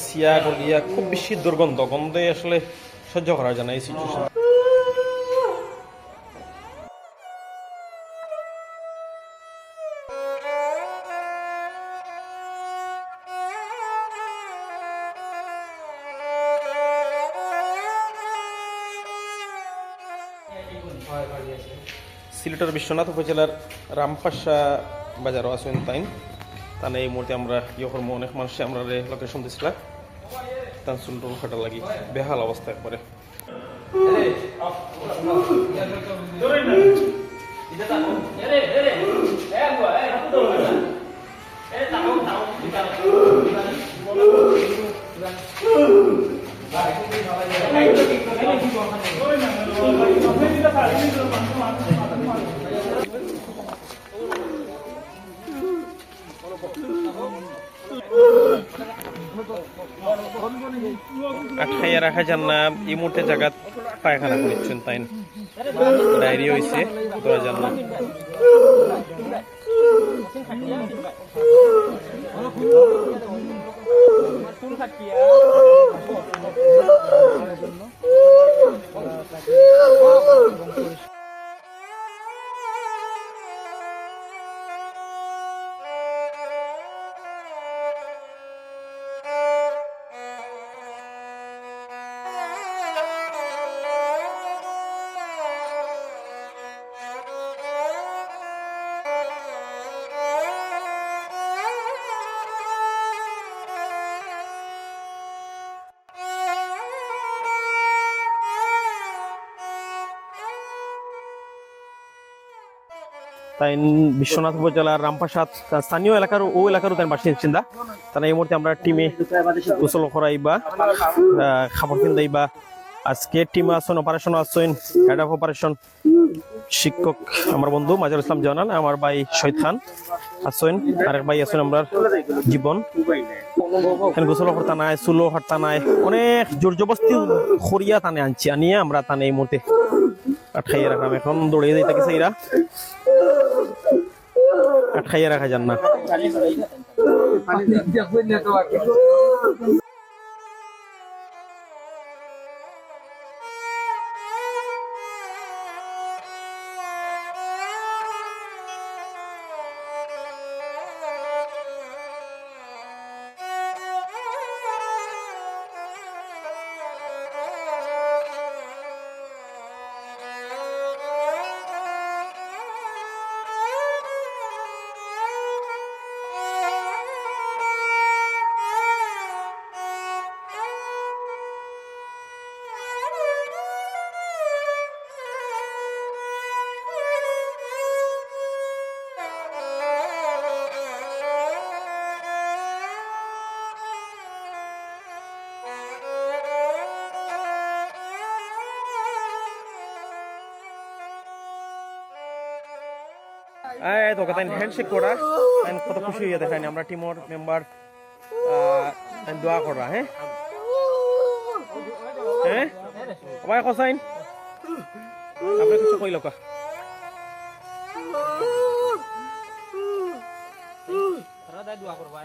সিয়া গলিয়া খুব বেশি দুর্গন্ধ, গন্ধে আসলে সহ্য করা যায় না এই সিচুয়েশন। সিলেটের বিশ্বনাথ উপজেলার রামপাশা বাজারও আছেন তাই তাহলে এই মুহূর্তে আমরা ইয়কর্ম অনেক মানুষ আমরা লোকেশন দিছিলাম তার চুলটুল ফাটা লাগি বেহাল অবস্থা একবারে। আটকাইয়া রাখা যান না এই মুহূর্তে জায়গা পায়খানা করছেন তাই ডায়রিয়া হয়েছে ধরা যান না। তাই বিশ্বনাথ উপজেলার রামপাশাত স্থানীয় এলাকার ও এলাকারও তাই বাসিন্দা তারা এই মুহূর্তে আমরা টিমে গোসল করাই বা খাবার কিনদাই বা আজকে টিমে আসছেন অপারেশন আসছেন হেড অফ অপারেশন শিক্ষক আমার বন্ধু মাজার ইসলাম জানান, আমার ভাই শহীদ খান আসছেন, আরেক ভাই আছেন আমরা জীবন গোসল করতা নাই চুলো হাঁটতা নাই অনেক জোর জবস্তি খরিয়া টানে আনছি আনিয়ে আমরা টানে এই মুহূর্তে আটকাইয়া রাখলাম। এখন দৌড়িয়ে দিতে গেছে এরা আটকাইয়া রাখা যান না। তো কথা হ্যান্ডশেক করা কত খুশি হয়ে দেখায়নি আমরা টিমর মেম্বার দোয়া করা। হ্যাঁ হ্যাঁ সবাই কসাইন আপনি কিছু কইল কা দোয়া করবা।